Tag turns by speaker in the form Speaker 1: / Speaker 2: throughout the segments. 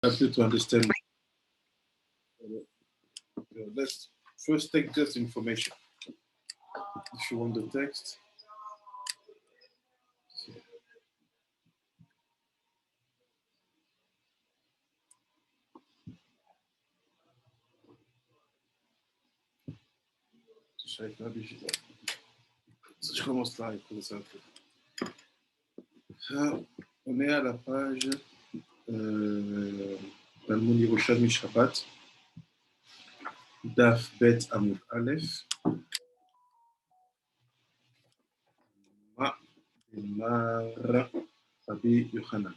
Speaker 1: Happy to understand. Let's first take just information. If you want the text. Je commence là, il faut ça un peu. On est à la page Talmud Yerushalmi Shabbat, Daf Bet Amud Aleph. Mar Rabbi Yochanan.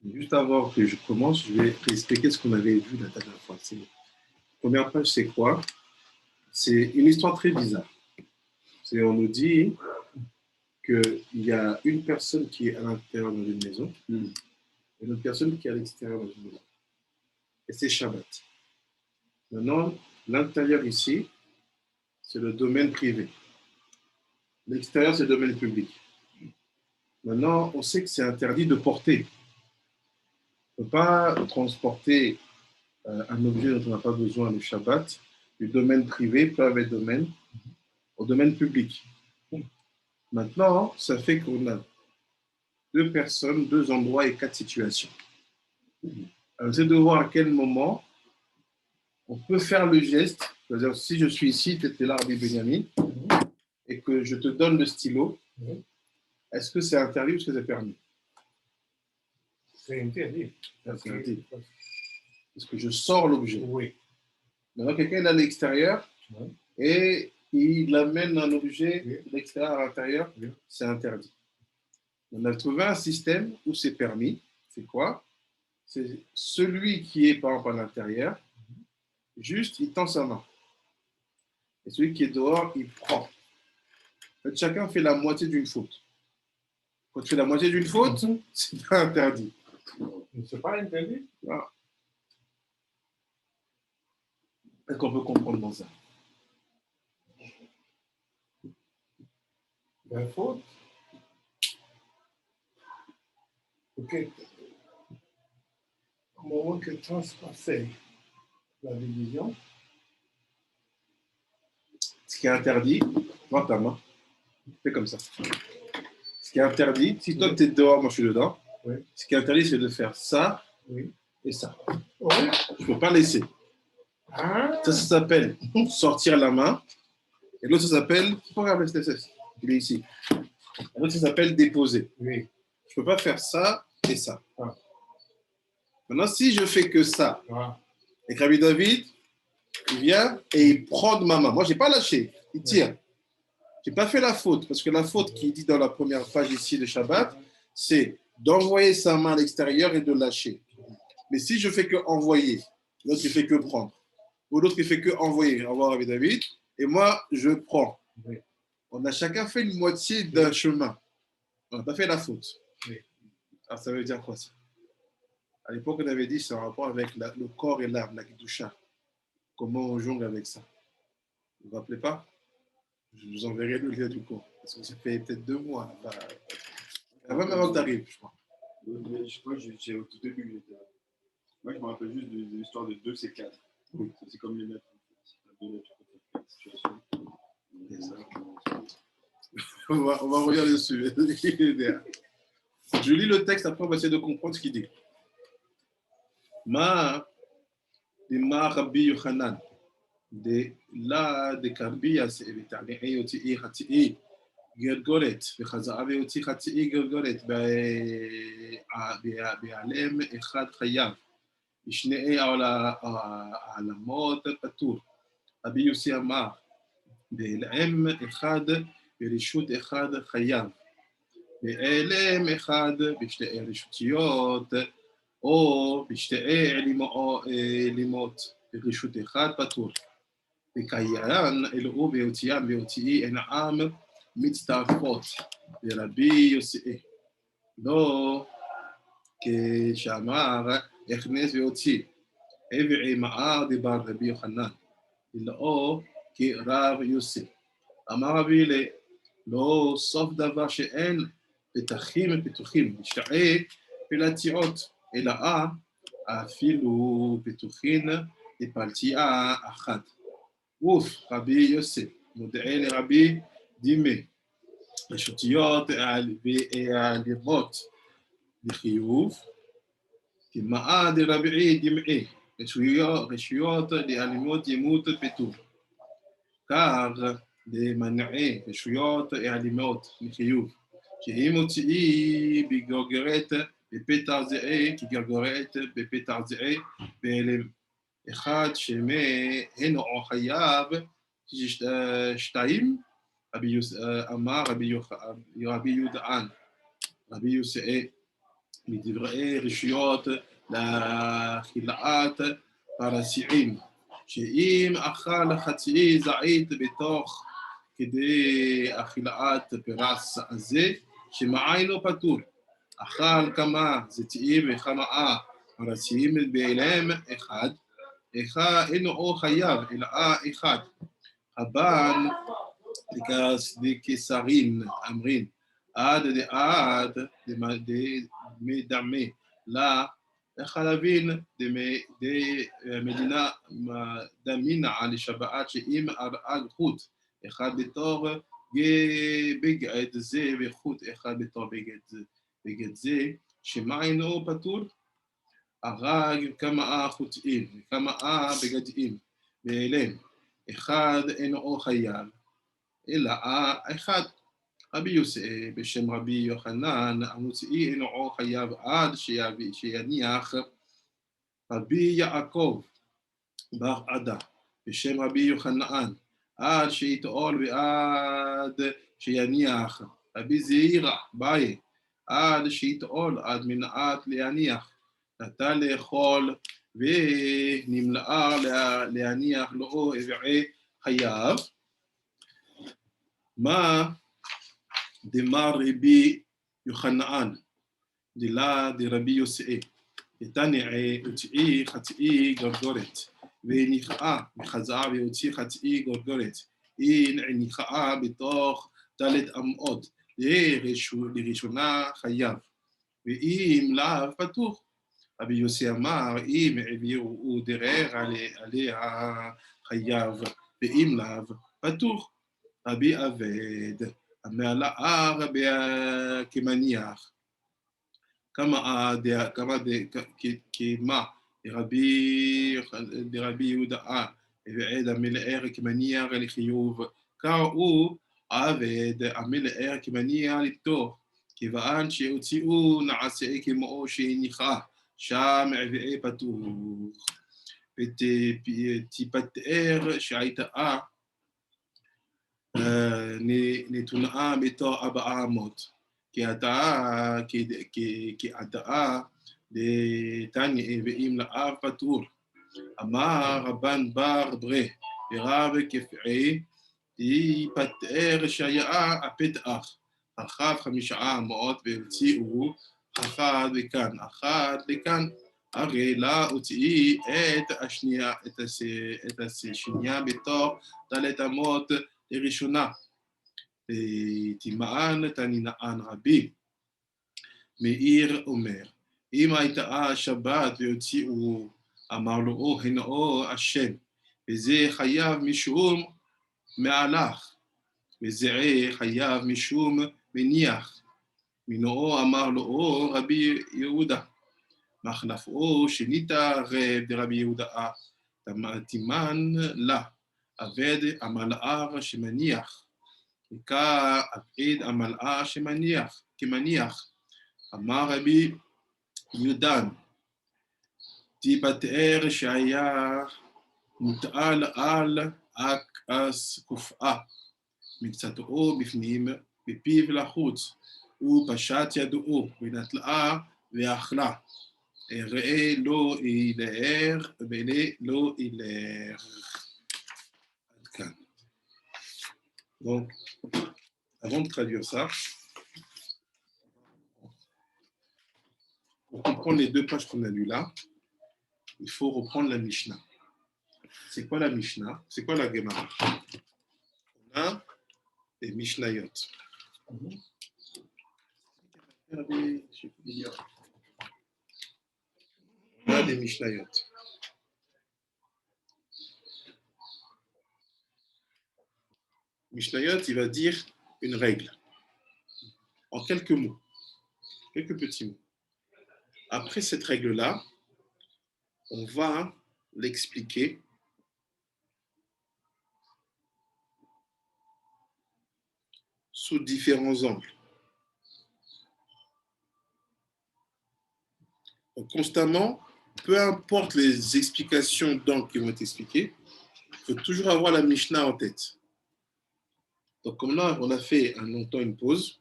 Speaker 1: Juste avant que je commence, je vais expliquer ce qu'on avait vu la dernière fois. La première page, c'est quoi? C'est une histoire très bizarre. On nous dit qu'il y a une personne qui est à l'intérieur d'une maison et une autre personne qui est à l'extérieur d'une maison. Et c'est Shabbat. Maintenant, l'intérieur ici, c'est le domaine privé. L'extérieur, c'est le domaine public. Maintenant, on sait que c'est interdit de porter. On ne peut pas transporter un objet dont on n'a pas besoin le Shabbat du domaine privé vers le domaine au domaine public. Maintenant, ça fait qu'on a deux personnes, deux endroits et quatre situations. Alors, c'est de voir à quel moment on peut faire le geste. C'est-à-dire, si je suis ici, tu étais là, Rabbi Benjamin, et que je te donne le stylo, est-ce que c'est interdit ou est-ce que c'est permis?
Speaker 2: C'est interdit.
Speaker 1: C'est interdit. Parce que je sors l'objet.
Speaker 2: Oui.
Speaker 1: Maintenant, quelqu'un est à l'extérieur et il amène un objet de l'extérieur à l'intérieur, c'est interdit. On a trouvé un système où c'est permis. C'est quoi? C'est celui qui est par exemple à l'intérieur, juste il tend sa main. Et celui qui est dehors, il prend. En fait, chacun fait la moitié d'une faute. Quand tu fais la moitié d'une faute, c'est pas interdit.
Speaker 2: C'est pas interdit?
Speaker 1: Non. Est-ce qu'on peut comprendre dans ça?
Speaker 2: La faute? Ok. Au moment que transpasser la division.
Speaker 1: Ce qui est interdit, prends ta main, fais comme ça. Ce qui est interdit, si toi tu es dehors, moi je suis dedans, ce qui est interdit c'est de faire ça et ça. Je ne peux pas laisser. Ça s'appelle sortir la main. Et l'autre, ça s'appelle, il est ici. L'autre, ça s'appelle déposer. Je ne peux pas faire ça et ça. Maintenant, si je fais que ça, et que Rabbi David, il vient et il prend de ma main. Moi, je n'ai pas lâché. Il tire. Je n'ai pas fait la faute. Parce que la faute qui est dit dans la première page ici de Shabbat, c'est d'envoyer sa main à l'extérieur et de lâcher. Mais si je fais que envoyer, l'autre, il fait que prendre. Ou l'autre, il fait que envoyer. Au revoir, Rabbi David. Et moi, je prends. On a chacun fait une moitié d'un chemin. On n'a pas fait la faute. Alors, ça veut dire quoi ça? À l'époque, on avait dit c'est en rapport avec le corps et l'âme, la Kedusha. Comment on jongle avec ça? Vous vous rappelez pas? Je vous enverrai le lien du cours. Parce que ça fait peut-être 2 mois. Avant que tu arrives, je crois.
Speaker 3: Je crois que j'ai au tout début. Moi, je me rappelle juste de l'histoire de 2 et 4. Oui. C'est comme les lettres.
Speaker 1: On va regarder dessus. Je lis le texte, après on va essayer de comprendre ce qu'il dit. Ma Rabbi Yochanan. De Karbi, c'est Eoti Hati Gergoret, Bechaza Eoti Hati Gergoret, Bealem Echad Chayav, Ishnei Alamot Patur, Rabbi Yossi Amar, Bealem Echad, Berishut Echad Chayav, Bealem Echad, Bishtei Rishutiot, או בשתי לימות ברשות אחד פטור. וקיין אלוהו בהוציאם והוציאי אין העם מצטרפות לרבי יוסי. לא כשאמר הכנס והוציא. עברי מער דיבר רבי יוחנן. אלוהו כרב יוסי. אמר רבי לא סוף דבר שאין פתחים ופתוחים. משתעה פלטיעות. אלא אפילו פתוחין לפלטיה אחת. אוף, רבי יוסף, מודעה לרבי דימי, רשותיות והעלימות לחיוב, כמאה דרבי דימי, רשויות לאלימות ימות פטור. כך למנעי רשויות אלימות לחיוב, שהיא מוציאי בגרגרת בפתח זהה, כגרגרת בפתח זהה, אחד שמהנו חייב שתיים, אמר רבי יהודען, רבי יוסף, מדברי רשויות לאכילת פרסיעים, שאם אכל חצי זית בתוך כדי אכילת פרס הזה, שמעיינו פטור. אכל כמה זיתים וכמה פרסים באלם אחד, אינו חייב אלא אחד. הבן דקסרין אמרין, עד דעד מדמה לה, חלבין דמדינה דמינה על שבת שאם על חוט אחד בתור בגד זה וחוט אחד בתור בגד זה, שמעיינו פטור. הרג כמה חוטאים וכמה בגדים באלם, אחד אינו חייב אלא אחד. רבי יוסף בשם רבי יוחנן המוציא אינו חייב עד שיניח. רבי יעקב בר עדה בשם רבי יוחנן עד שיטעול ועד שיניח. רבי זעירא באי עד שיטעול עד מנעת להניח. נטה לאכול ונמלאה להניח לו איברי חייו. מה דמר רבי יוחנן דלה דרבי יוסף, יתנעי הוציא חצי גרגורת וניחאה וחזר והוציא חצי גרגורת, היא ניחאה בתוך דלת אמות, לראשונה חייב, ואם לאו פתוח. רבי יוסי אמר, אם העבירו דרר עליה חייב, ואם לאו פתוח. רבי עבד המעלה רבי כמניח, כמה דרבי יהודה ועד המלאר כמניח לחיוב, קראו עבד המלאר כמניח לפתור, כיוון שהוציאו נעשה כמו שהניחה, שם עברי פתוח. ותיפטר שהייתה נתונה בתור 400, כי הדעה דתניא ואם לאב פטור. אמר רבן בר ברי ורב כפעי, תיפטר שהיה הפתח, רחב 500 והוציאו אחד לכאן, אחד לכאן. הרי לה הוציאי את השנייה בתור דלת אמות לראשונה. תימאן תנינאן רבי מאיר אומר, אם הייתה שבת והוציאו, אמר לו הנו השם, וזה חייב משום מהלך, וזה חייב משום מניח. מנועו אמר לו רבי יהודה, מחלפו שנית רב דרבי יהודה, תימן לה, עבד המלאר שמניח, כעבד המלאר שמניח, כמניח. אמר רבי יהודן, תיפטר שהיה מוטל על הכס קופאה, מקצתו בפנים, בפיו לחוץ, ופשט ידעו, ונטלה ואכלה. ראה לא ילר, ולא ילר. עד כאן. Donc, avant de traduire ça, pour comprendre les deux pages qu'on a lues là, il faut reprendre la Mishnah. C'est quoi la Mishnah? C'est quoi la Gemara? On a les Mishnayot. On a des Mishnayot. Mishnayot, il va dire une règle en quelques mots, quelques petits mots. Après cette règle-là, on va l'expliquer sous différents angles. Donc, constamment, peu importe les explications d'angles qui vont être expliquées, il faut toujours avoir la Mishnah en tête. Donc, comme là, on a fait un longtemps une pause,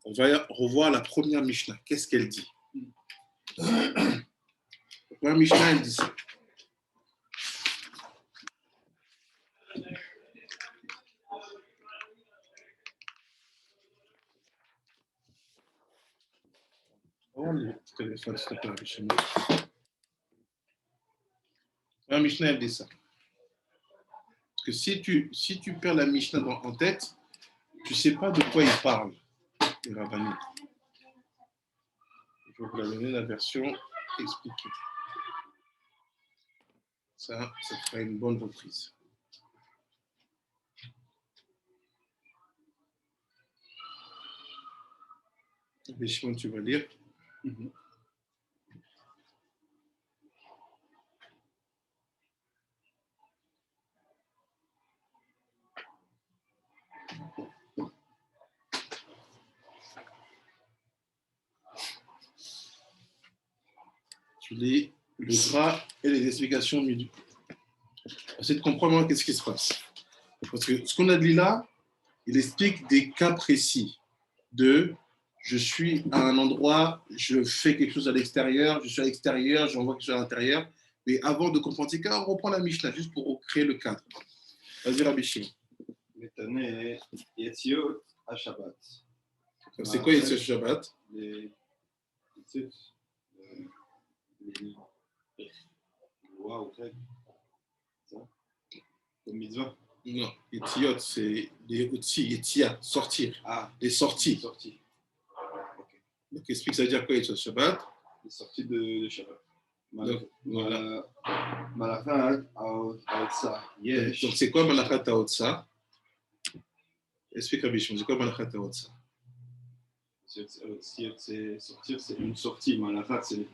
Speaker 1: on va revoir la première Mishnah. Qu'est-ce qu'elle dit? La première Mishnah, elle dit ça. Oh, le téléphone, s'il te plaît, chez moi. La Mishnah, elle dit ça. Parce que si tu perds la Mishnah en tête, tu ne sais pas de quoi il parle, le rabbin. Je vais vous la donner la version expliquée. Ça fera une bonne reprise. Et Shimon, tu vas lire. Tu lis le gras et les explications au milieu. Essaye de comprendre qu'est-ce qui se passe. Parce que ce qu'on a dit là, il explique des cas précis de je suis à un endroit, je fais quelque chose à l'extérieur, je suis à l'extérieur, j'envoie quelque chose à l'intérieur. Mais avant de comprendre ces cas, on reprend la Mishnah juste pour créer le cadre. Vas-y, Rabbi Shimon.
Speaker 3: Métané, Yetziot, à Shabbat.
Speaker 1: C'est quoi Yetziot Shabbat?
Speaker 3: Les lois ou règles. Ça? Comme mitzvah.
Speaker 1: Non, Yetziot, c'est les outils, Yetzia, sortir.
Speaker 3: Ah,
Speaker 1: les sorties.
Speaker 3: Sorties. Okay.
Speaker 1: Donc, explique, ça veut dire quoi Yetziot Shabbat?
Speaker 3: Les sorties de Shabbat.
Speaker 1: Donc, voilà.
Speaker 3: Malachat, Aotsa. Yesh.
Speaker 1: Donc, c'est quoi Malachat Aotsa? Explique, Rabbi Shimon, c'est quoi Malachat Aotsa?
Speaker 3: Sortir, c'est une sortie. Malachat, c'est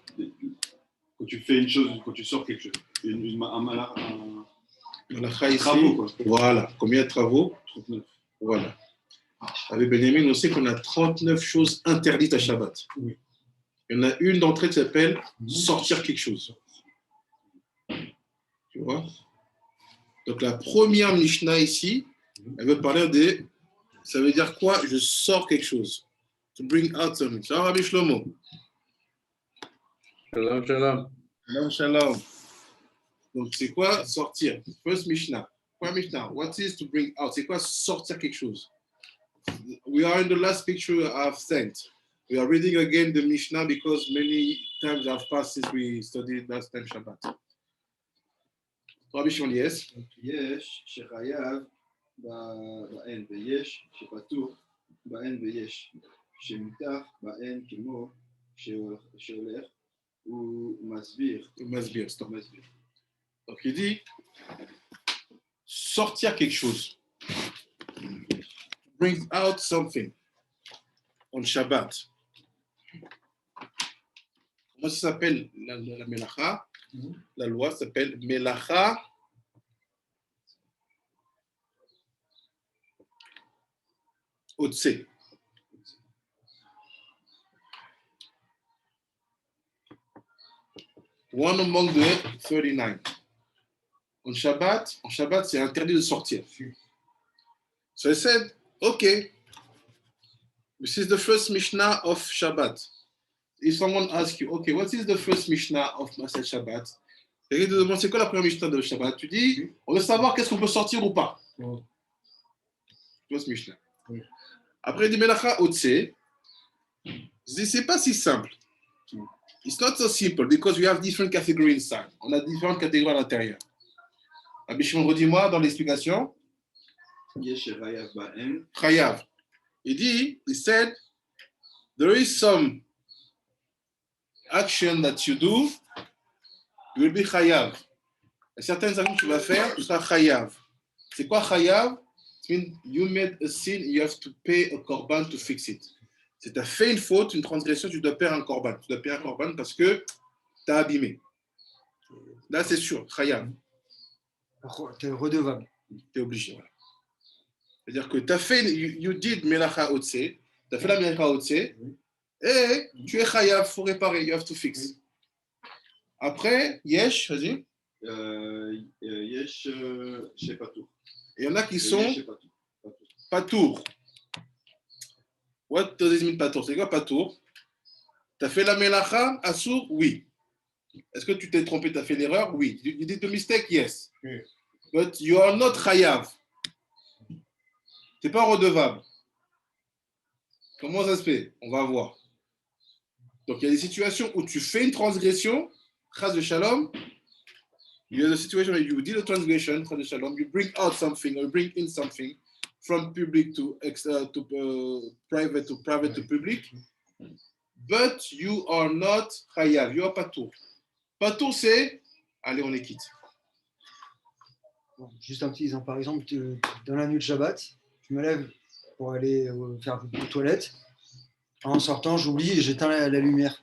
Speaker 3: quand tu fais une chose, quand tu sors quelque chose.
Speaker 1: Malacha ici,
Speaker 3: travaux, quoi.
Speaker 1: Voilà. Combien de travaux?
Speaker 3: 39.
Speaker 1: Voilà. Avec Benjamin, on sait qu'on a 39 choses interdites à Shabbat.
Speaker 2: Oui.
Speaker 1: Il y en a une d'entre elles qui s'appelle sortir quelque chose. Tu vois? Donc la première Mishnah ici, elle veut parler de. Ça veut dire quoi? Je sors quelque chose. To bring out something. Shalom, Rabbi Shlomo.
Speaker 4: Shalom, shalom.
Speaker 1: Shalom, shalom. Donc c'est quoi sortir? First Mishnah. First Mishnah. What is to bring out? C'est quoi sortir quelque chose? We are in the last picture I've sent. We are reading again the Mishnah because many times have passed since we studied last time Shabbat. Rabbi Shimon, yes.
Speaker 3: יש שחייב באין ויש שפטור באין ויש שמותר באין כמו שהולך ומסביר.
Speaker 1: Stop. Donc il dit sortir quelque chose. Bring out something on Shabbat. Comment ça s'appelle la Melacha? La loi s'appelle Melacha Otse. One among the 39. En Shabbat, c'est interdit de sortir. So I said, okay, this is the first Mishnah of Shabbat. If someone asks you, okay, what is the first Mishnah of Masechet Shabbat? Et te demande, c'est quoi la première Mishnah de Shabbat? Tu dis, on veut savoir qu'est-ce qu'on peut sortir ou pas. First Mishnah.
Speaker 2: Oui.
Speaker 1: Après, il dit Melacha Otse. C'est pas si simple. It's not so simple because we have different categories inside. On a différentes catégories à l'intérieur. Rabbi Shimon, redis-moi dans l'explication.
Speaker 3: יש שחייב באין.
Speaker 1: Chayav. He said, there is some action that you do You will be chayav. Et certaines actions que tu vas faire, tu seras chayav. C'est quoi chayav? It means you made a sin, you have to pay a korban to fix it. Si tu as fait une faute, une transgression, tu dois payer un korban. Tu dois payer un korban parce que tu as abîmé. Là, c'est sûr, chayav.
Speaker 4: Tu es redevable.
Speaker 1: Tu es obligé. Voilà. C'est-à-dire que tu as fait, you did melacha otse, tu as fait la melacha otse, et tu es chayav, il faut réparer, you have to fix. Après, yesh, vas-y.
Speaker 3: Yesh, chez Patour.
Speaker 1: Il y en a qui sont patour. What does it mean patour? C'est quoi patour? Tu as fait la melacha, assour? Oui. Est-ce que tu t'es trompé, tu as fait l'erreur? Oui. You did the mistake? Yes.
Speaker 2: Oui.
Speaker 1: But you are not chayav. Tu n'es pas redevable. Comment ça se fait? On va voir. Donc il y a des situations où tu fais une transgression, chas de shalom. You have a situation where you did a transgression, chas de shalom, you bring out something or you bring in something from public to private to public, but you are not chayav, you are patour. Patour, c'est, allez, on les quitte.
Speaker 4: Bon, juste un petit exemple. Par exemple, dans la nuit de Shabbat, je me lève pour aller faire aux toilettes. En sortant, j'oublie et j'éteins la lumière.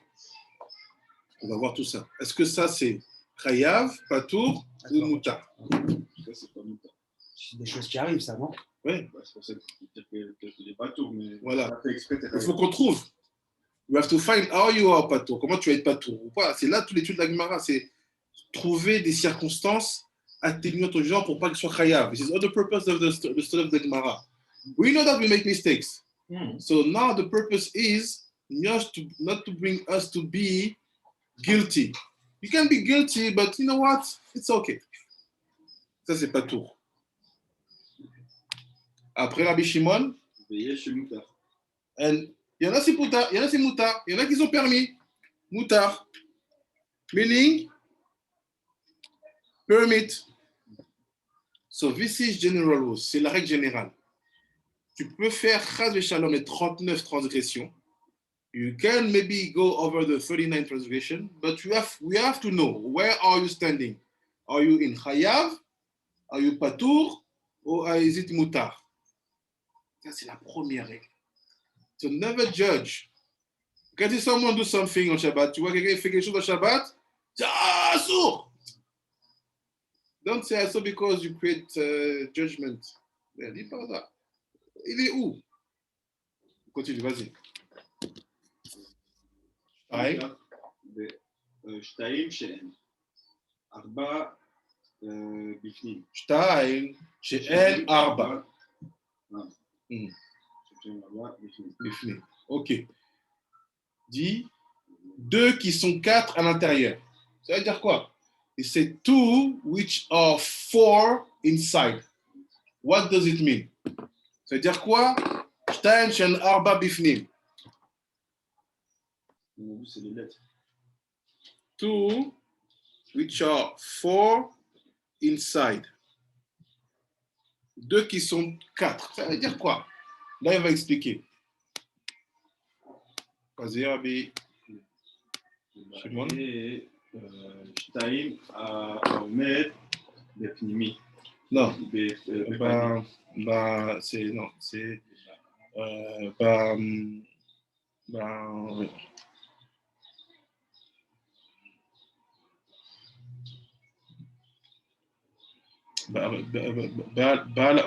Speaker 1: On va voir tout ça. Est-ce que ça, c'est chayav, patour ou moutar?
Speaker 3: Ça, c'est pas Moutar.
Speaker 4: C'est des choses qui arrivent, ça, non?
Speaker 1: Oui.
Speaker 3: C'est pour ça que tu n'es pas Patour, mais
Speaker 1: Voilà.
Speaker 3: tu as fait exprès.
Speaker 1: Il faut qu'on trouve. You have to find how you are patour. Comment tu vas être patour ou pas. C'est là toute l'étude de la Gemara, c'est trouver des circonstances atténuantes aux gens pour pas qu'ils soient chayav. This is all the purpose of the study of the Gemara. We know that we make mistakes. So now the purpose is not to bring us to be guilty. You can be guilty, but you know what? It's okay. Ça, c'est patour. Après Rabbi Shimon,
Speaker 3: Yesh chez Moutar.
Speaker 1: il y en a c'est moutar, il y en a c'est moutar, il y en a qui sont permis. Moutar. Meaning, permit. So this is general rules. C'est la règle générale. Tu peux faire chas v'shalom les 39 transgressions. You can maybe go over the 39 transgressions, but we have to know where are you standing. Are you in chayav? Are you patour? Or is it mutar? Ça, c'est la première règle. So never judge. Quand tu someone do something on Shabbat, tu vois quelqu'un fait quelque chose on Shabbat, tu dis ah, sourd! Don't say so because you create judgment. Dis pas ça. Il est où? Continue, vas-y. Aïe.
Speaker 3: שתיים שאין. 4 בפנים.
Speaker 1: שתיים שאין 4. בפנים. Ok. Dis 2 qui sont 4 à l'intérieur. Ça veut dire quoi? Et c'est 2 which are 4 inside. What does it mean? Ça veut dire quoi? שתיים שאין 4 בפנים.
Speaker 3: C'est les lettres.
Speaker 1: 2 which are 4 inside. 2 qui sont 4. Ça veut dire quoi? Là, il va expliquer. Vas-y, Rabbi.
Speaker 3: שתיים העומד בפנימי.
Speaker 1: Non. C'est non, c'est oui.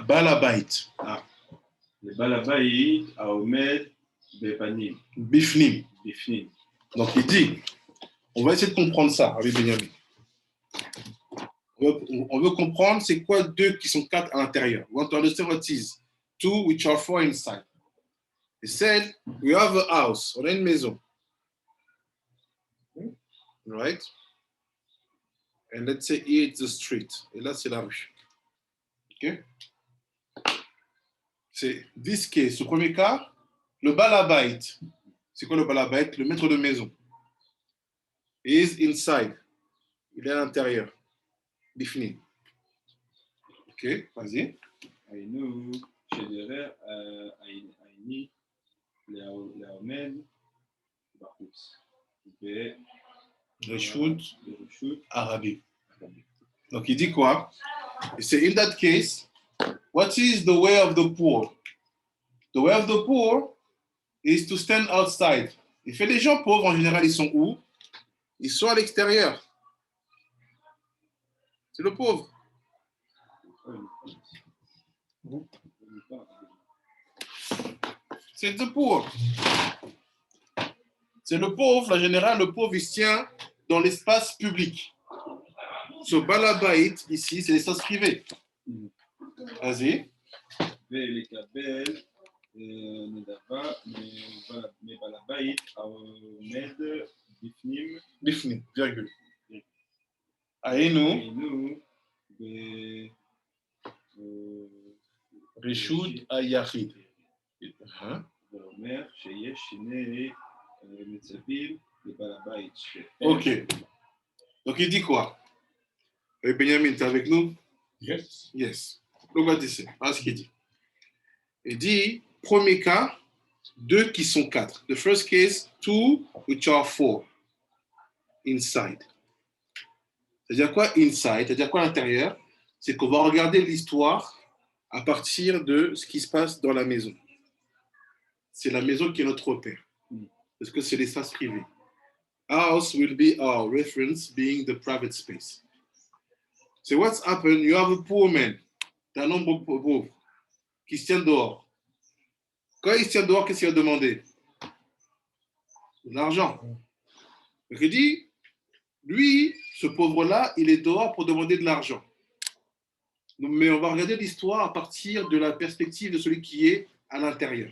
Speaker 1: בעל הבית.
Speaker 3: לבעל הבית העומד בפנים.
Speaker 1: בפנים.
Speaker 3: בפנים.
Speaker 1: Donc il dit, on va essayer de comprendre ça avec Benjamin. On veut comprendre c'est quoi 2 qui sont 4 à l'intérieur. We want to understand what is 2 which are 4 inside. He said, we have a house, on a une maison. Right? And let's say here it's the street. Et là, c'est la rue. OK? C'est disqué. Ce premier cas, le balabait. C'est quoi le balabait? Le maître de maison. He is inside. Il est à l'intérieur. Bifni. OK, vas-y.
Speaker 3: היינו שדרר העיני לעומד בחוץ.
Speaker 1: Reshut
Speaker 3: Reshut
Speaker 1: Arabi. Donc il dit quoi? Il dit, in that case, what is the way of the poor? The way of the poor is to stand outside. Il fait les gens pauvres, en général, ils sont où? Ils sont à l'extérieur. C'est le pauvre. C'est le pauvre. C'est le pauvre, en général, le pauvre, il se tient dans l'espace public. Ce balabait, ici, c'est l'espace privé. Vas-y.
Speaker 3: ולקבל נדבה מבעל הבית העומד בפנים.
Speaker 1: בפנים, virgule. היינו ברשות היחיד.
Speaker 3: ואומר שיש שני מצבים לבעל הבית.
Speaker 1: Ok. Donc il dit quoi? Benjamin, tu es avec nous?
Speaker 2: Yes.
Speaker 1: Yes. Donc on va dire ça. Voilà ce qu'il dit. Il dit, premier cas, 2 qui sont 4. The first case, 2 which are 4. Inside. C'est-à-dire quoi inside? C'est-à-dire quoi à l'intérieur? C'est qu'on va regarder l'histoire à partir de ce qui se passe dans la maison. C'est la maison qui est notre repère. Parce que c'est l'espace privé. House will be our reference, being the private space. So what's happened? You have a poor man. T'as un homme pauvre qui se tient dehors. Quand il se tient dehors, qu'est-ce qu'il va demander? De l'argent. Donc il dit, lui, ce pauvre-là, il est dehors pour demander de l'argent. Mais on va regarder l'histoire à partir de la perspective de celui qui est à l'intérieur.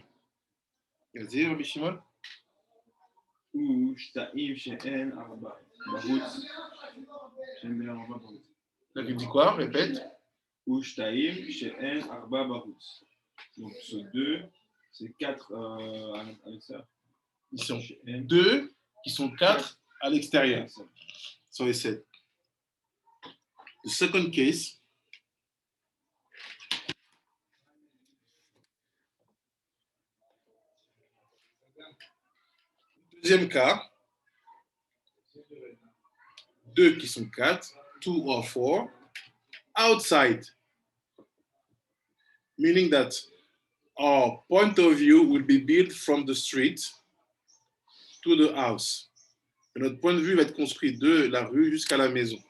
Speaker 1: Vas-y, Rabbi Shimon.
Speaker 3: ושתיים שאין ארבע בחוץ.
Speaker 1: Là, il dit quoi? Répète.
Speaker 3: ושתיים שאין ארבע בחוץ. Donc, ce 2, c'est 4 à l'extérieur.
Speaker 1: Ils sont 2 qui sont 4 à l'extérieur. So he said. The second case. Deuxième cas. 2 qui sont 4, 2 or 4, outside. Meaning that our point of view will be built from the street to the house. Et notre point de vue va être construit de la rue jusqu'à la maison.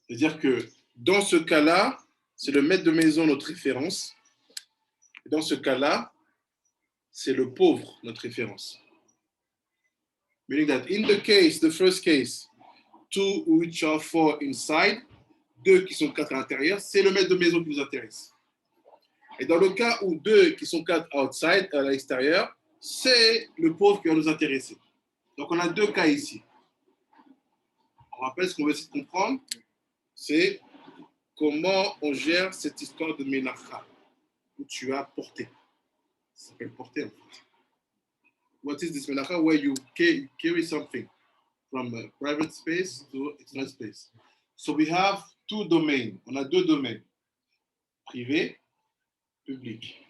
Speaker 1: C'est-à-dire que dans ce cas-là, c'est le maître de maison notre référence. Et dans ce cas-là, c'est le pauvre notre référence. Meaning that in the case, the first case, 2 which are 4 inside, 2 qui sont 4 à l'intérieur, c'est le maître de maison qui nous intéresse. Et dans le cas où 2 qui sont 4 outside, à l'extérieur, c'est le pauvre qui va nous intéresser. Donc on a 2 cas ici. On rappelle ce qu'on veut essayer de comprendre, c'est comment on gère cette histoire de Ménacha, où tu as porté. Ça s'appelle porter en fait. What is this Ménacha? Where you carry something from a private space to external space. So we have 2 domains. On a 2 domaines. Privé, public.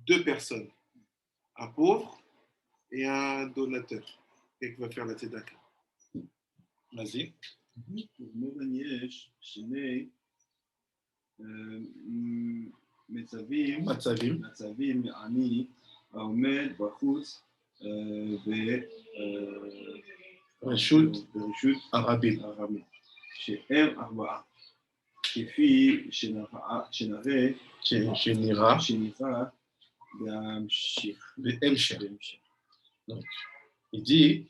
Speaker 1: 2 personnes. Un pauvre et un donateur. Et qui va faire la tzedaka. Vas-y.
Speaker 3: יש שני מצבים מעני העומד בחוץ
Speaker 1: ברשות
Speaker 3: ברשות
Speaker 1: הרבים.
Speaker 3: שהם 4 כפי שנראה
Speaker 1: בהמשך. Donc, il dit,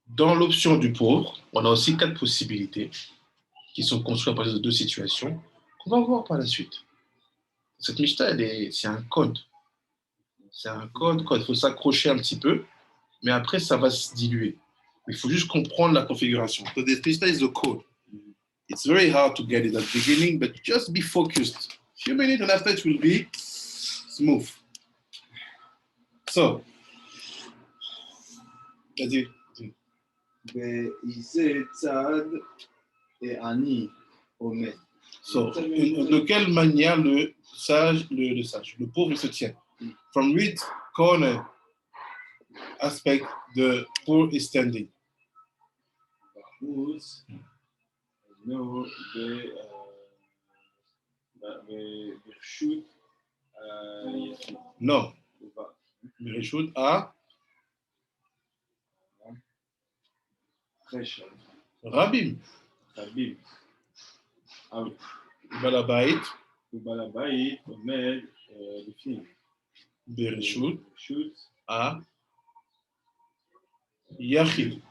Speaker 1: dans l'option du pauvre, on a aussi 4 possibilités qui sont construites à partir de 2 situations qu'on va voir par la suite. Cette Mishnah, c'est un code. C'est un code, il faut s'accrocher un petit peu, mais après, ça va se diluer. Il faut juste comprendre la configuration. So this Mishnah is the code. It's very hard to get it at the beginning, but just be focused. A few minutes and after it will be smooth. So, vas-y.
Speaker 3: באיזה צד אני עומד.
Speaker 1: So, de quelle manière le sage, le pauvre se tient? From which corner aspect the poor is standing?
Speaker 3: אחוז, נו, ברשות היחיד.
Speaker 1: Non. Bereshut à
Speaker 3: חשב,
Speaker 1: Rabim.
Speaker 3: רבים.
Speaker 1: בעל הבית,
Speaker 3: ובעל הבית עומד לפנים.
Speaker 1: ברשות
Speaker 3: ברשות
Speaker 1: à Yachid.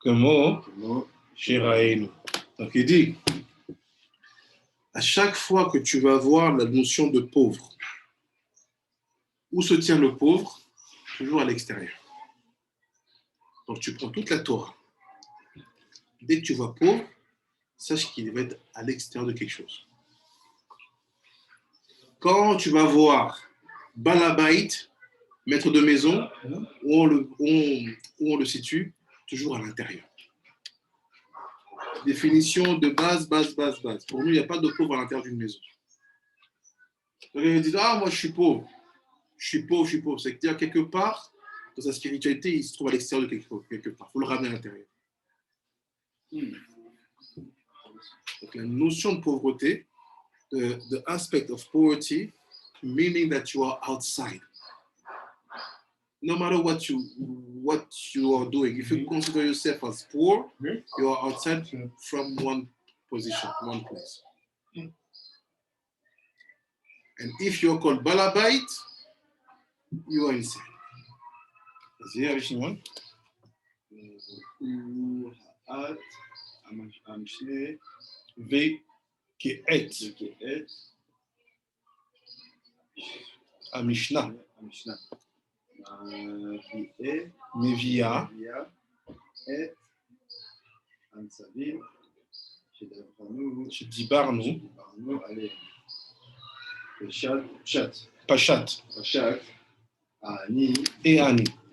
Speaker 1: Como
Speaker 3: כמו
Speaker 1: chez Raïno. Donc il dit, à chaque fois que tu vas voir la notion de pauvre, où se tient le pauvre? Toujours à l'extérieur. Donc tu prends toute la Torah. Dès que tu vois pauvre, sache qu'il va être à l'extérieur de quelque chose. Quand tu vas voir Balabait, maître de maison, où on le situe? Toujours à l'intérieur. Définition de base. Pour nous, il n'y a pas de pauvre à l'intérieur d'une maison. Donc, ils disent, ah, moi, je suis pauvre. C'est-à-dire, quelque part, dans sa spiritualité, il se trouve à l'extérieur de quelque part. Il faut le ramener à l'intérieur. Donc, la notion de pauvreté, the aspect of poverty, meaning that you are outside. No matter what you are doing, if you consider yourself as poor, you are outside from one position, one place. And if you're called Balabait, you are inside. Vas-y, avec Shimon.
Speaker 3: ואת המשנה
Speaker 1: וכעת,
Speaker 3: וכעת
Speaker 1: המשנה,
Speaker 3: המשנה
Speaker 1: מביאה
Speaker 3: מביאה את המצבים
Speaker 1: שדיברנו
Speaker 3: עליהם.
Speaker 1: פשט
Speaker 3: העני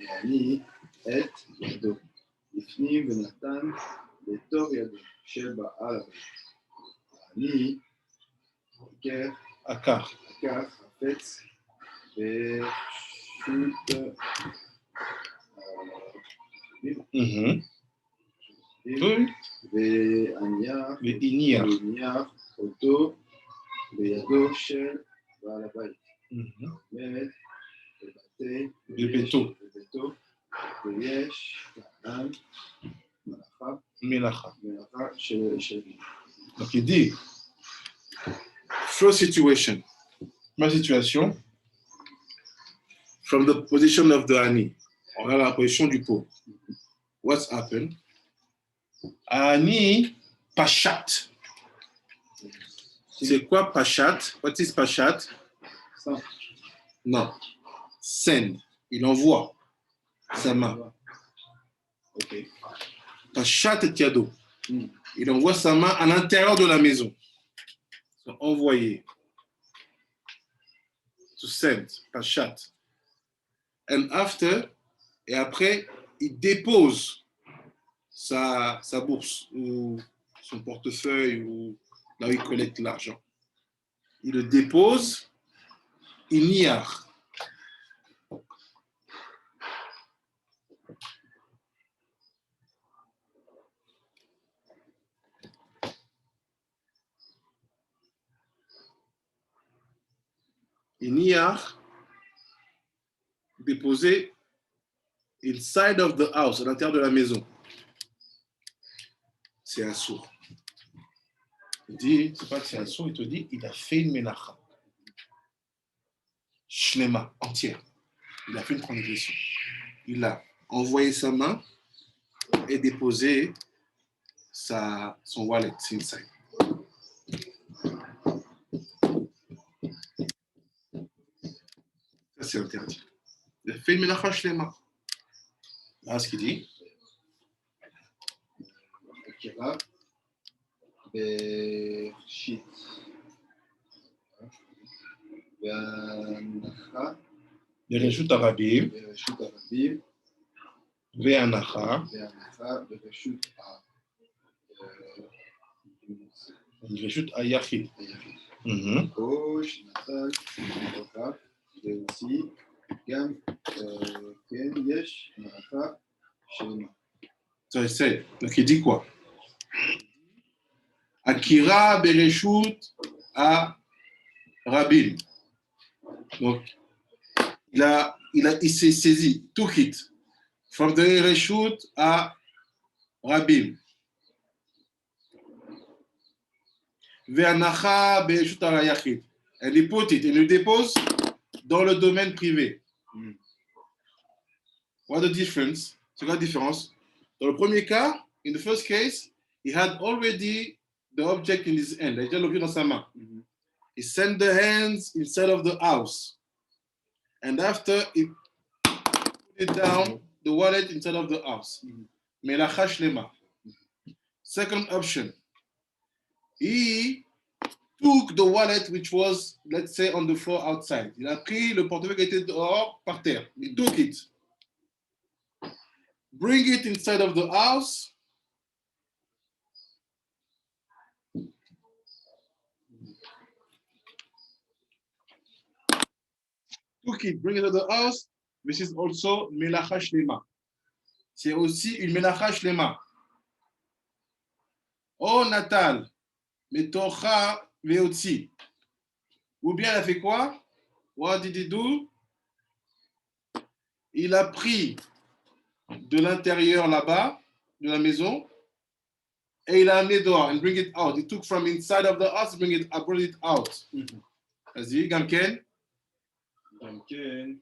Speaker 3: העני את ידו לפנים ונתן בתור ידו של בעל הבית. העני
Speaker 1: עקר
Speaker 3: חפץ ברשות והניח אותו בידו של בעל הבית. מת בביתו ויש כאן
Speaker 1: מלאכה.
Speaker 3: של
Speaker 1: Donc il dit, first situation, ma situation, from the position of the ani, on a la position du pauvre. What's happened? Ani Pashat. C'est quoi Pashat? What is Pashat? Non. Send. Il envoie sa main.
Speaker 3: Okay.
Speaker 1: Pashat et Yado. Il envoie sa main à l'intérieur de la maison. Envoyer. To send. Pashat. And after, et après, il dépose sa bourse ou son portefeuille ou là où il collecte l'argent. Il le dépose, il niar. Il niar, déposé inside of the house, à l'intérieur de la maison. C'est un sourd. Il dit, c'est pas que c'est un sourd, il te dit, il a fait une menacha. Shlema, entière. Il a fait une transgression. Il a envoyé sa main et déposé son wallet inside. Ça, c'est interdit. Il a fait une menacha shlema. Voilà ce qu'il dit.
Speaker 3: מכירה בראשית והנחה
Speaker 1: ברשות הרבים והנחה
Speaker 3: ברשות
Speaker 1: ברשות היחיד.
Speaker 3: או שנתן אותה להוציא גם כן יש הנחה שלמה.
Speaker 1: So it said, donc il dit quoi? Akira Bereshut à Rabin. Donc, il s'est saisi, took it, from the Reshut à Rabin. Ve'anacha Bereshut à Yachid. Elle y put it, elle le dépose dans le domaine privé. What the difference? C'est quoi la différence? Dans le premier cas, in the first case, he had already the object in his hand. Il a déjà l'objet dans sa main. He sent the hands inside of the house. And after, he put it down, the wallet inside of the house. Melacha shlema. Second option, he took the wallet which was, let's say, on the floor outside. Il a pris le portefeuille qui était dehors, par terre. He took it. Bring it inside of the house. Took it, bring it to the house. This is also melacha shlema. C'est aussi une melacha shlema. Oh Natal, metocha veotzi. Ou bien elle a fait quoi? What did he do? Il a pris de l'intérieur là-bas, de la maison, et il a amené dehors, and bring it out. He took from inside of the house, bring it, brought it out. Vas-y, Gamken.
Speaker 3: Gamken,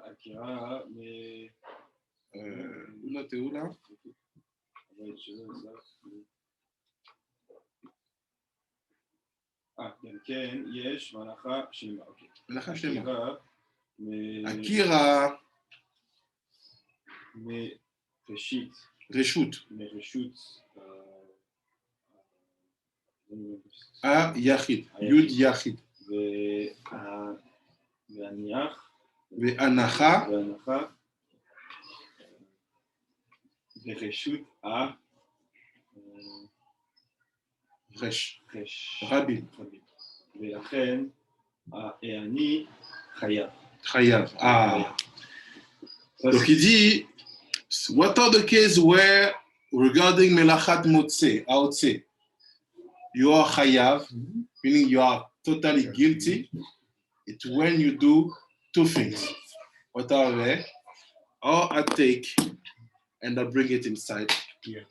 Speaker 3: Akira, mais.
Speaker 1: Où t'es où là?
Speaker 3: Gamken, Yesh, Manacha, Shlema. Ok.
Speaker 1: Melacha shlema.
Speaker 3: Akira, mais.
Speaker 1: Akira.
Speaker 3: Mais. Reshit.
Speaker 1: Reshut.
Speaker 3: Mais Reshut.
Speaker 1: Yachid. Yud Yachid.
Speaker 3: והניח,
Speaker 1: והנחה,
Speaker 3: ברשות
Speaker 1: רבין.
Speaker 3: ולכן אני חייב.
Speaker 1: חייב. Donc il dit, what are the cases where regarding melachat motze, aotze, you are chayav, meaning you are totally guilty. It's when you do two things. What are they? Or I take and I bring it inside. Yeah.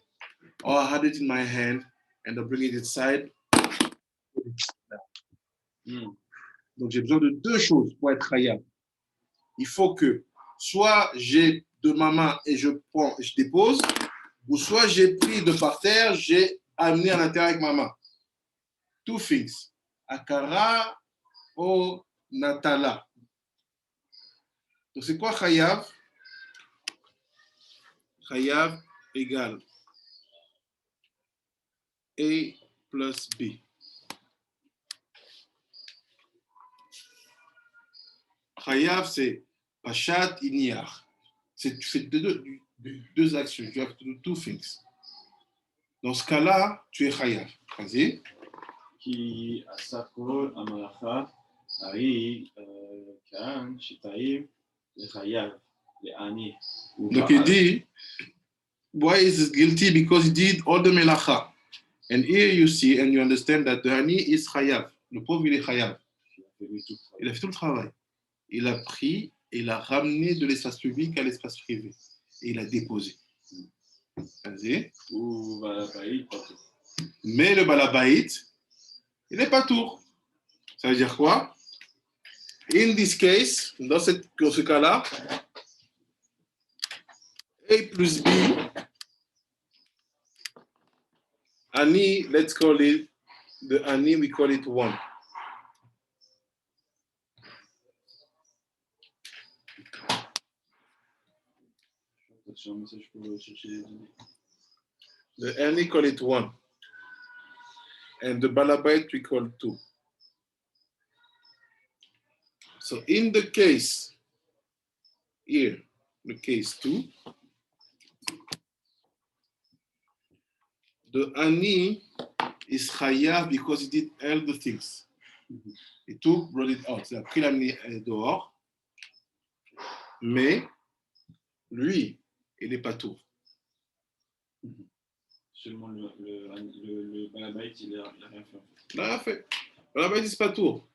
Speaker 1: Or I had it in my hand and I bring it inside. Donc j'ai besoin de deux choses pour être chayav. Il faut que soit j'ai de ma main et je prends et je dépose, ou soit j'ai pris de par terre, j'ai amené à l'intérieur avec ma main. Two things. Akara ou Natala. Donc c'est quoi Chayav? Chayav égale A plus B. Chayav c'est Pachat Iniar. Tu fais deux actions. Tu have to do two things. Dans ce cas-là, tu es Chayav. Vas-y.
Speaker 3: Qui asakol amalacha.
Speaker 1: Donc il dit, why is he guilty? Because he did all the melacha. And here you see and you understand that the hani is chayav. Le pauvre il est chayav. Il a fait tout le travail. Il a pris et il a ramené de l'espace public à l'espace privé. Et il a déposé. Vas-y. Mais le balabaït, il n'est pas tour. Ça veut dire quoi? In this case, dans ce cas-là, A plus B, Ani, let's call it, the Ani, we call it 1. The Ani call it 1. And the Balabait we call 2. So in the case here, the case 2, the Ani is chayav because he did all the things. He took, brought it out. Il a pris l'amené dehors, mais lui, il n'est pas tout.
Speaker 3: Seulement le Balabait, il a rien fait.
Speaker 1: Il n'a rien fait. Balabait, c'est pas tour.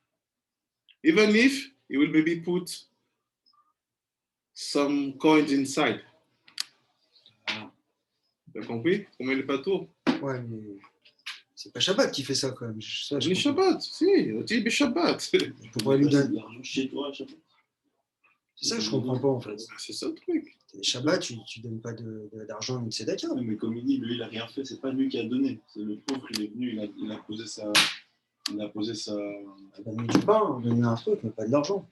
Speaker 1: Even if he will maybe put some coins inside. Tu as compris? Comment il n'est pas tour?
Speaker 4: Ouais, mais c'est pas Shabbat qui fait ça quand même. Ça, je
Speaker 1: Les
Speaker 4: comprends.
Speaker 1: Shabbat, si, il est Shabbat.
Speaker 4: Pourquoi lui donner
Speaker 3: de l'argent chez toi, Shabbat.
Speaker 4: C'est ça que je comprends pas en fait.
Speaker 1: C'est ça le truc.
Speaker 4: Shabbat, tu donnes pas d'argent à une tzedaka.
Speaker 3: Mais comme il dit, lui, il n'a rien fait, c'est pas lui qui a donné. C'est le pauvre, il est venu, il a posé sa. Il a posé sa.
Speaker 4: Donner du pain, donner un truc, mais pas de l'argent.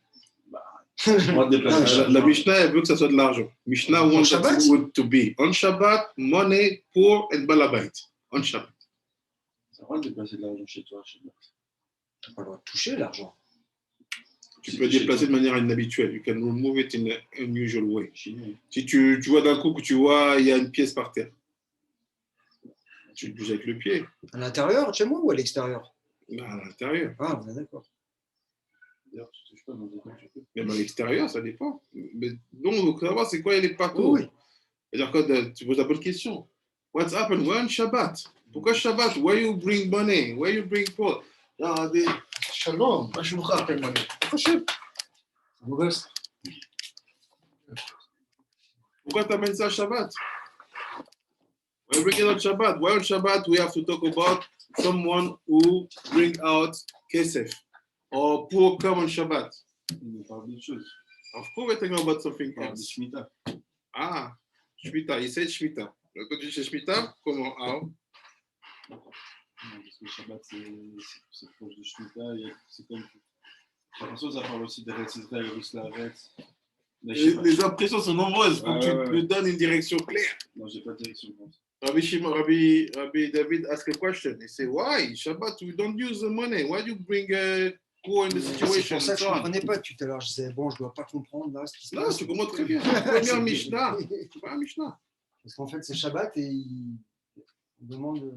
Speaker 3: Moi, déplacer.
Speaker 1: La Mishnah, elle veut que ça soit de l'argent. Mishnah
Speaker 4: On
Speaker 1: wants
Speaker 4: Shabbat?
Speaker 1: it to be on Shabbat, money, poor and balabait. On Shabbat.
Speaker 3: C'est vrai de déplacer de l'argent chez toi, Shabbat.
Speaker 4: Tu n'as pas le droit de toucher l'argent.
Speaker 1: Tu peux déplacer de manière inhabituelle. You can remove it in an unusual way.
Speaker 3: Chinois.
Speaker 1: Si tu vois d'un coup que tu vois, il y a une pièce par terre, tu le bouges avec le pied.
Speaker 4: À l'intérieur, chez moi ou à l'extérieur?
Speaker 1: Bah, à l'intérieur.
Speaker 4: Ah, on est d'accord.
Speaker 3: D'ailleurs, tu touches pas dans des trucs, tu peux.
Speaker 1: Même à l'extérieur, ça dépend. Mais non, on veut savoir c'est quoi les partout.
Speaker 4: Oui, oui.
Speaker 1: C'est-à-dire quand tu poses la bonne question. What's happened? Why on Shabbat? Pourquoi Shabbat? Why you bring money? Why you bring poor?
Speaker 2: Shalom, מה שלומך אתם מלא?
Speaker 1: חושב.
Speaker 2: מובס.
Speaker 1: Pourquoi tu amènes ça à Shabbat? Why bring it on Shabbat? Why on Shabbat we have to talk about someone who bring out kesef or poor come on Shabbat?
Speaker 3: On parle d'autre chose.
Speaker 1: Of course we're talking about something
Speaker 3: On parle de
Speaker 1: else.
Speaker 3: Shemitah.
Speaker 1: Ah, Shemitah. Il sait Shemitah. Quand tu dis Shemitah, comment? How?
Speaker 3: Non, parce que Shabbat, c'est proche de Shemitah. C'est comme. J'ai l'impression que ça parle aussi d'Eretz Israël, Russlavet.
Speaker 1: Les impressions sont nombreuses. Faut que tu
Speaker 3: ouais.
Speaker 1: me donnes une direction claire.
Speaker 3: Non, j'ai pas de direction.
Speaker 1: Rabbi David asked a question. He said, why? Shabbat, we don't use the money. Why do you bring poor in the
Speaker 4: C'est
Speaker 1: situation?
Speaker 4: pour ça que je ne
Speaker 1: and so on?
Speaker 4: comprenais pas tout à l'heure. Je disais, bon, je ne dois pas comprendre là ce qui se
Speaker 1: Non,
Speaker 4: passe.
Speaker 1: tu comprends très bien. Première Mishnah. Première Mishnah.
Speaker 4: Parce qu'en fait, c'est Shabbat et il demande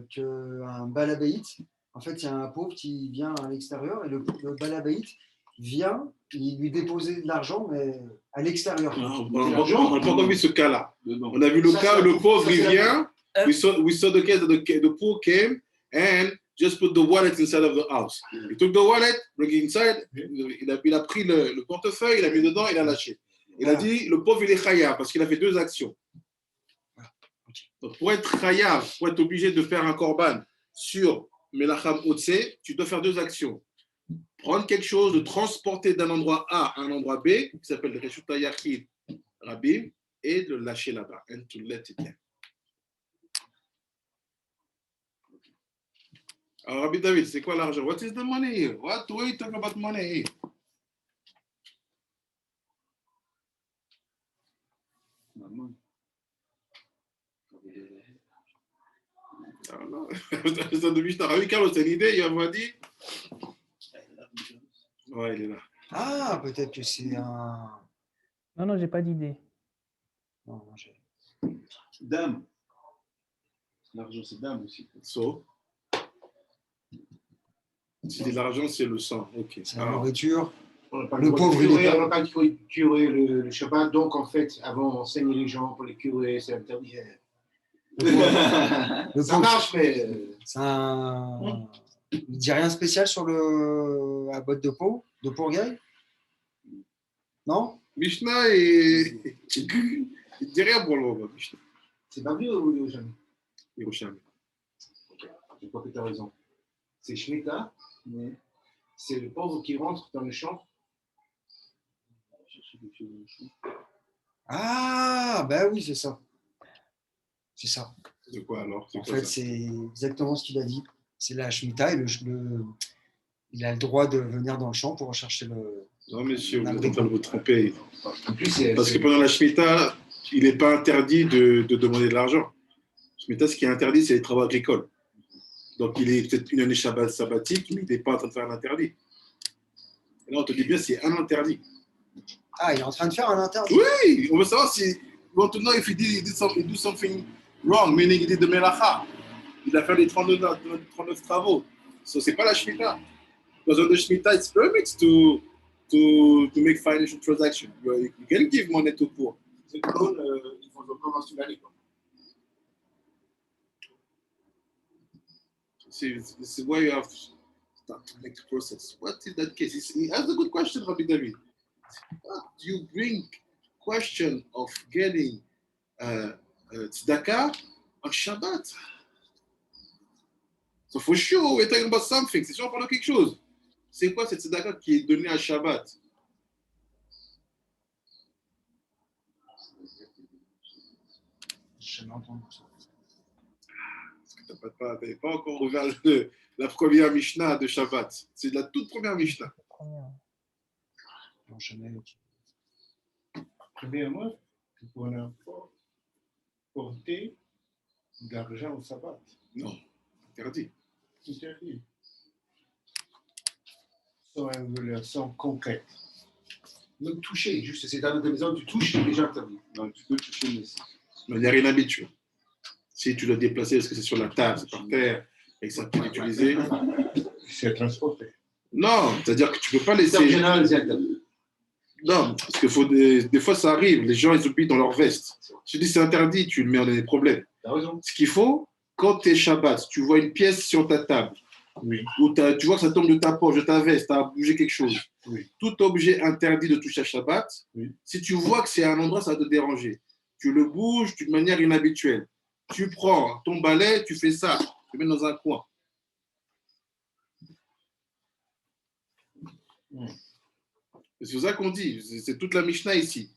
Speaker 4: qu'un balabéite, en fait, il y a un pauvre qui vient à l'extérieur et le balabéite vient, il lui déposer de l'argent, mais à l'extérieur.
Speaker 1: On n'a pas encore vu ce cas-là.
Speaker 3: Dedans.
Speaker 1: On a vu le
Speaker 2: Ça,
Speaker 1: cas
Speaker 2: c'est
Speaker 1: où le
Speaker 2: la-
Speaker 1: pauvre
Speaker 2: ça,
Speaker 1: il
Speaker 2: c'est la-
Speaker 1: vient. We saw the case that the poor came and just put the wallet inside of the house. He took the wallet, bring it inside. Il a pris le portefeuille, il a mis dedans, il a lâché. Il a dit le pauvre il est chayav parce qu'il a fait deux actions. Donc pour être chayav, pour être obligé de faire un korban sur Melacham Otse, tu dois faire deux actions. Prendre quelque chose, de transporter d'un endroit A à un endroit B, qui s'appelle le Reshuta Yachid Rabim, et de le lâcher là-bas, and to let it there. Alors, Rabbi David, c'est quoi l'argent? What is the money here? What do we talk about money here?
Speaker 3: Maman.
Speaker 1: Ah, non. Ça de Mishnah. Rabbi Carlos, c'est une idée, il m'a dit. Ouais, il est là.
Speaker 4: Ah, peut-être que c'est un.
Speaker 5: Non, j'ai pas d'idée.
Speaker 4: Non, non, j'ai-
Speaker 3: Dame. L'argent, c'est dame aussi.
Speaker 1: So. Si c'est de l'argent, c'est le sang. Ok.
Speaker 4: c'est la
Speaker 1: Alors,
Speaker 4: nourriture.
Speaker 2: On n'a pas
Speaker 4: Le pauvre, il est
Speaker 2: on n'a pas curé le Shabbat, donc en fait, avant, on saignait les gens pour les curer, c'est interdit.
Speaker 4: Le
Speaker 2: Ça
Speaker 4: pauvre,
Speaker 2: marche, mais
Speaker 4: c'est un. Il dit rien de spécial sur la botte de peau, de Pourgueil? Non?
Speaker 1: Mishnah et. Il dit rien pour le moment, Mishnah.
Speaker 2: c'est pas vieux ou jamais?
Speaker 1: Yerushalmi.
Speaker 2: Ok, je crois que tu as raison. C'est Shemitah, mais c'est le pauvre qui rentre dans le champ.
Speaker 4: Ah, ben oui, c'est ça. C'est ça.
Speaker 1: De quoi alors? C'est
Speaker 4: En
Speaker 1: quoi
Speaker 4: fait,
Speaker 1: ça?
Speaker 4: c'est exactement ce qu'il a dit. C'est la Shemitah et il a le droit de venir dans le champ pour rechercher le.
Speaker 1: Non, monsieur, vous
Speaker 4: Un
Speaker 1: êtes en train de vous tromper.
Speaker 2: En plus, c'est
Speaker 1: Parce que pendant la Shemitah, il n'est pas interdit de demander de l'argent. Shemitah, ce qui est interdit, c'est les travaux agricoles. Donc, il est peut-être une année sabbatique, mais il n'est pas en train de faire un interdit. Et là, on te dit bien, c'est un interdit.
Speaker 4: Ah, il est en train de faire un interdit.
Speaker 1: Oui, on veut savoir si. We want to know if he do something wrong, meaning he did the melacha. Il a fait les 39 travaux. So, c'est pas la Shemitah. Because on the Shemitah, it's permits to make financial transactions. You can give money to poor.
Speaker 2: c'est comme ils font le commence toute l'année.
Speaker 1: This is why you have to start to make the process. What is that case? He asked a good question, Rabbi David. What do you bring question of getting tzedakah on Shabbat? So for sure, we're talking about something. C'est sûr, on parle de quelque chose. C'est quoi cette tzedakah qui est donnée à Shabbat?
Speaker 2: Je n'entends pas.
Speaker 1: Tu n'avais pas encore ouvert la première Mishnah de Shabbat. C'est la toute première Mishnah.
Speaker 2: Non, je n'ai pas. Premièrement, pour un enfant, porter de l'argent au sabbat.
Speaker 1: Non, interdit.
Speaker 2: Interdit. Sans une relation concrète. Même toucher, juste c'est dans ta maison, tu touches, c'est déjà interdit.
Speaker 3: Non, tu peux toucher, mais
Speaker 1: Il n'y a rien habituel. Si tu l'as déplacé, est-ce que c'est sur la table, c'est par terre, et que ça peut l'utiliser?
Speaker 2: C'est transporté.
Speaker 1: Non, c'est-à-dire que tu ne peux pas laisser.
Speaker 2: En général, c'est interdit.
Speaker 1: Non, parce que des fois, ça arrive. Les gens, ils oublient dans leur veste. Je dis c'est interdit, tu le mets dans des problèmes.
Speaker 2: T'as raison.
Speaker 1: Ce qu'il faut, quand tu es Shabbat, tu vois une pièce sur ta table,
Speaker 2: Oui.
Speaker 1: ou tu vois que ça tombe de ta poche, de ta veste, tu as bougé quelque chose.
Speaker 2: Oui.
Speaker 1: Tout objet interdit de toucher à Shabbat,
Speaker 2: Oui.
Speaker 1: si tu vois que c'est un endroit, ça va te déranger. Tu le bouges d'une manière inhabituelle. Tu prends ton balai, tu fais ça, tu le mets dans un coin. C'est pour ça qu'on dit, c'est toute la Mishnah ici.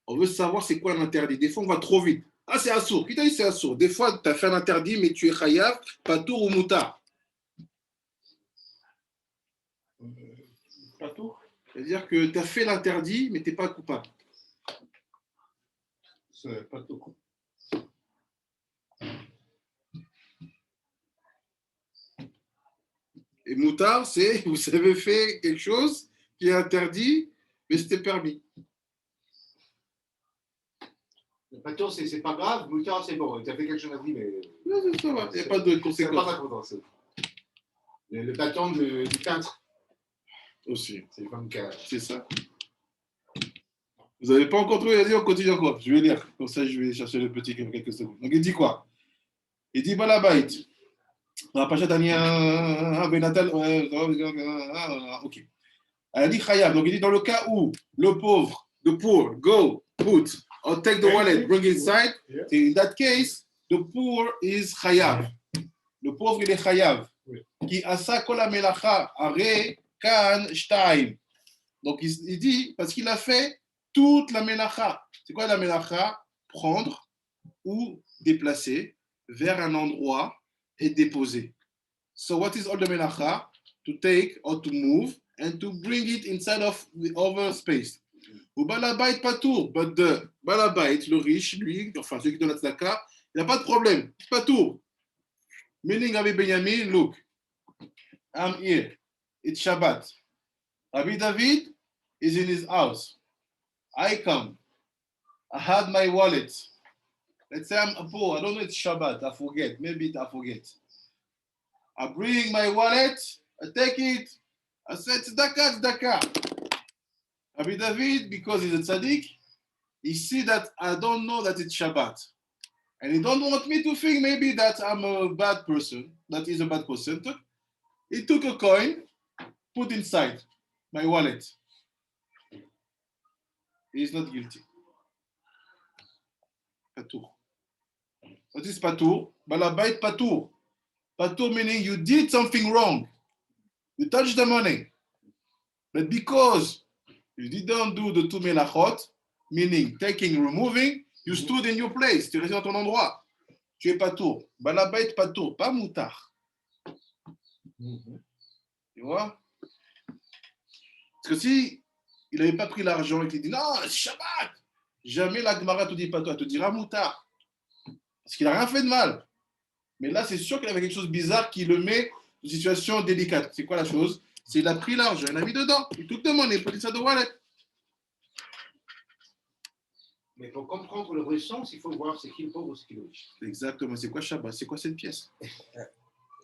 Speaker 1: On veut savoir c'est quoi l'interdit. Des fois, on va trop vite. Ah, c'est assourd. Qui t'a dit c'est assourd? Des fois, tu as fait un interdit, mais tu es chayav, patour ou moutard.
Speaker 2: Patour.
Speaker 1: C'est-à-dire que tu as fait l'interdit, mais tu n'es pas coupable.
Speaker 2: C'est patour.
Speaker 1: Et moutard, c'est vous avez fait quelque chose qui est interdit, mais c'était permis.
Speaker 2: Le patour, c'est pas grave. Moutard, c'est bon. Tu as fait quelque chose à dire, mais.
Speaker 1: Non, ça va, il n'y a pas de
Speaker 2: C'est
Speaker 1: conséquences.
Speaker 2: pas d'importance. Le bâton du peintre.
Speaker 1: Aussi.
Speaker 2: C'est comme que.
Speaker 1: C'est ça. Vous n'avez pas encore trouvé, vas-y, on continue encore. Je vais lire, comme ça je vais chercher le petit qui a quelques secondes. Donc il dit quoi? Il dit Balabait. Dans la Pacha Tania, Benatal, ok. Elle dit Chayab. Donc il dit dans le cas où le pauvre, the poor, go, put, or take the wallet, bring it inside, in that case, the poor is Chayab. Le pauvre, il est Chayav. Qui asa kol melacha are kan shtaim. Donc il dit, parce qu'il a fait toute la melacha. C'est quoi la melacha? Prendre ou déplacer vers un endroit et déposer. So what is all the melacha? To take or to move and to bring it inside of the other space. Ou balabait patour, but the balabait, le riche, lui, enfin celui qui donne la tzedaka, il n'a pas de problème, patour. Meaning Rabbi Benjamin, look, I'm here. It's Shabbat. Rabbi David is in his house. I come. I had my wallet. Let's say I'm poor. I don't know it's Shabbat. I forget. Maybe I forget. I bring my wallet. I take it. I said, tzedakah, tzedakah. Rabbi David, because he's a tzaddik, he see that I don't know that it's Shabbat. And he don't want me to think maybe that I'm a bad person, that he's a bad person. He took a coin, put inside my wallet. He's not guilty. Patour. What is patour? Balabait patour. Patour meaning you did something wrong. You touched the money. But because you didn't do the two melachot, meaning taking, removing, you stood in your place. Tu restes dans ton endroit. Tu es patour. Balabait patour, pas moutard. Tu vois? Parce que si il n'avait pas pris l'argent et qu'il dit non, c'est Shabbat, jamais la Gemara te dit pas toi, elle te dira moutard. Parce qu'il n'a rien fait de mal. Mais là, c'est sûr qu'il avait quelque chose de bizarre qui le met dans une situation délicate. C'est quoi la chose? C'est qu'il a pris l'argent, il a mis dedans. Il tout demande, il peut ça de wallet.
Speaker 2: Mais pour comprendre le vrai sens, il faut voir c'est qui le pauvre ou c'est qui le riche.
Speaker 1: Exactement. C'est quoi Shabbat? C'est quoi cette pièce?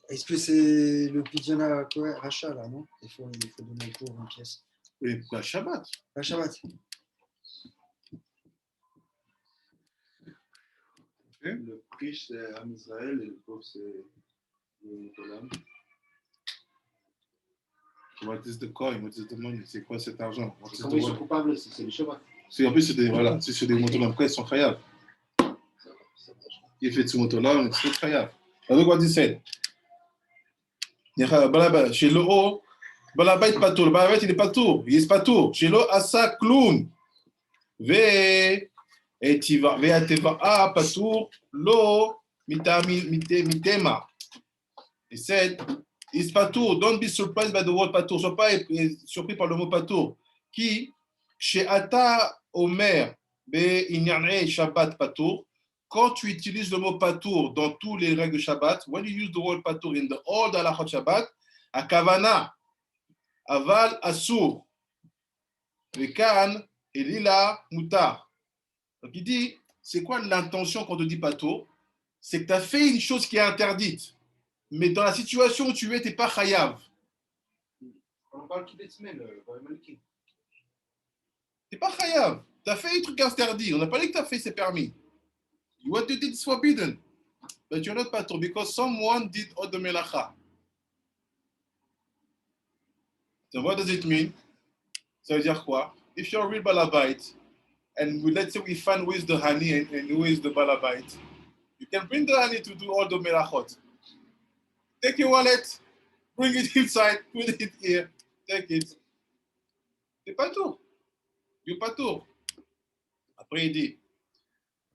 Speaker 4: Est-ce que c'est le Pidjana Racha là, non? Il faut donner le cours une pièce.
Speaker 1: Et quoi Shabbat?
Speaker 4: La Shabbat.
Speaker 3: Le riche, c'est Am Israël et le pauvre, c'est
Speaker 1: What is the coin? What is the money? C'est quoi cet argent? What is
Speaker 2: Comment
Speaker 1: the
Speaker 2: ils sont
Speaker 1: wallet?
Speaker 2: coupables, c'est le Shabbat.
Speaker 1: En plus, c'est des, voilà, c'est des motos après, ils sont khayab. Il fait ce moto-là, c'est khayab. Look what he said. Chez le haut, balabait patour. Le balabait, il est patour. Il est patour. Chez le asa kloum. Ve patour. Lo mitema. He said, it's patour. Don't be surprised by the word patour. Sois pas surpris par le mot patour. Qui, chez Ata Omer, be inyane Shabbat patour. Quand tu utilises le mot patour dans tous les règles de Shabbat, when you use the word patour in the all the halachot Shabbat, akavana, aval, asur, vekan, elila, mutar. Donc il dit, c'est quoi l'intention quand on te dit patour? C'est que tu as fait une chose qui est interdite, mais dans la situation où tu es, tu n'es pas chayav.
Speaker 2: On parle toutes les semaines, Maliki.
Speaker 1: Tu n'es pas chayav. Tu as fait un truc interdit. On n'a pas dit que tu as fait, c'est permis. What you did is forbidden, but you're not patur because someone did all the melacha. So what does it mean? Ça veut dire quoi? If you're a real balabite, and let's say we find who is the honey and who is the balabite, you can bring the honey to do all the melachot. Take your wallet, bring it inside, put it here, take it. C'est patur. You're patur. Après il dit,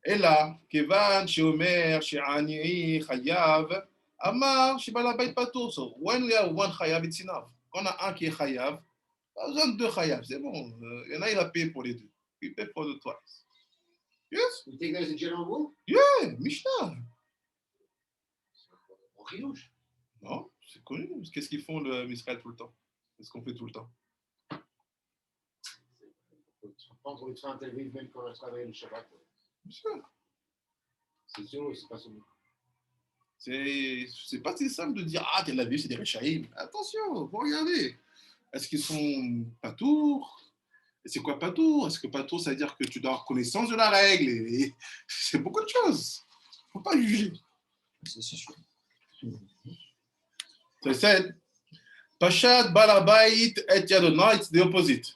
Speaker 1: et là, Kevan, chez Omer, chez Ani, Chayav, Amar, chez Balabait Patour. So, when we have one Chayav, it's enough. Quand on a un qui est Chayav, pas besoin de deux Chayav, c'est bon. Il y en a, il a payé pour les deux. Il paye pour the twice. Yes?
Speaker 2: You think there's a general rule?
Speaker 1: Yeah, Mishnah.
Speaker 2: On riouche.
Speaker 1: Non, c'est connu. Qu'est-ce qu'ils font le Misraël tout le temps? Qu'est-ce qu'on fait tout le temps?
Speaker 2: On trouve ça en Tel Aviv, même quand on travaille le Shabbat. C'est sûr, c'est pas sûr.
Speaker 1: C'est pas si simple de dire ah Tel Aviv c'est des Rechaïm. Attention, faut regarder. Est-ce qu'ils sont patours? Et c'est quoi patour? Est-ce que patour ça veut dire que tu dois avoir connaissance de la règle? Et c'est beaucoup de choses. Faut pas juger.
Speaker 4: C'est sûr.
Speaker 1: So I said, Pashat balabait et yadona, it's the opposite.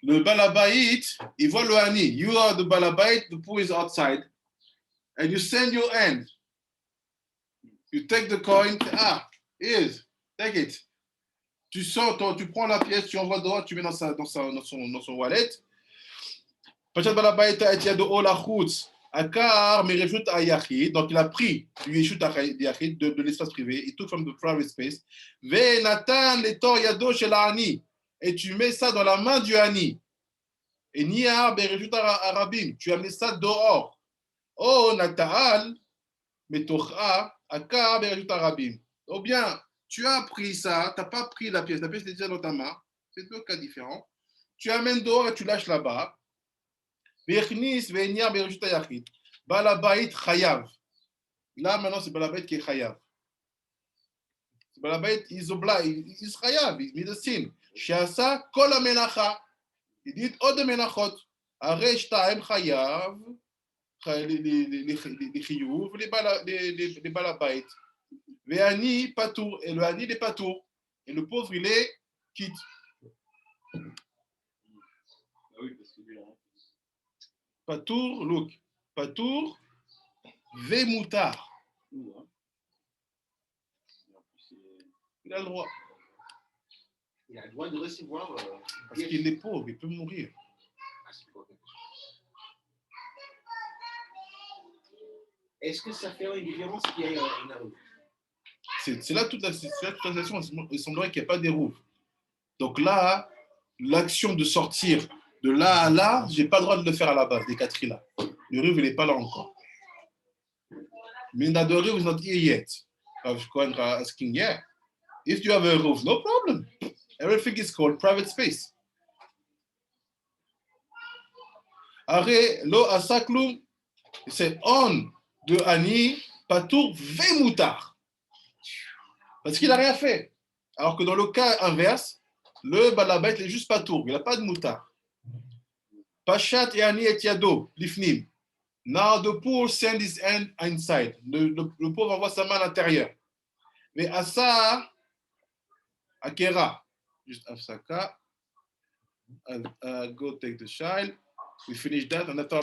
Speaker 1: Le balabait, il voit le hani. You are the balabait, the pool is outside. And you send your hand. You take the coin. Ah, here's, take it. Tu sors, tu prends la pièce, tu envoies dehors, tu mets dans son wallet. Pachat balabait et yado la chutz. Akar mereshut ayachid. Donc il a pris du yeshut ayachid de l'espace privé. Il took from the private space. Ve natan letor yado shel hani. Et tu mets ça dans la main du hani. Et niar bereshut arabim. Tu as mis ça dehors. Oh, Natal, metocha, akar bereshut arabim. Ou bien, tu as pris ça, tu n'as pas pris la pièce est déjà dans ta main. C'est deux cas différents. Tu amènes dehors et tu lâches là-bas. Vechnis, venyar bereshut ayachid. Balabait chayav. Là, maintenant, c'est Balabait qui est chayav. Balabait, il oblige, il est chayav, il met le signe. Sheasa, kol ha-menacha. Il dit, עוד המנחות, הרי שתיים חייב, לחיוב, לבעל הבית, ועני פטור, et le ani il est patour, et le pauvre il est quitte. Patour, look, patour, vemutar. Il a le droit.
Speaker 2: Il a le droit de recevoir.
Speaker 1: Parce qu'il est pauvre, il peut mourir.
Speaker 2: Est-ce que ça fait une différence qu'il y ait une arme?
Speaker 1: C'est là toute la situation. Il semblerait qu'il n'y ait pas d'érouve. Donc là, l'action de sortir de là à là, je n'ai pas le droit de le faire à la base, des quatre là. Le ruve, il n'est pas là encore. Mais the ruve is not here yet. Rav Cohen asking, yeah. If you have a roof, no problem. Everything is called private space. Arrêt, lo asaklum, c'est on de Ani, patour, vemutar. Parce qu'il n'a rien fait. Alors que dans le cas inverse, le balabait est juste patour, il n'a pas de moutar. Pachat et Ani et yado, lifnim. Now the poor send his hand inside. Le pauvre envoie sa main à l'intérieur. Mais Asa, Akera. Juste Afsaka. Go take the child. We finish that. And after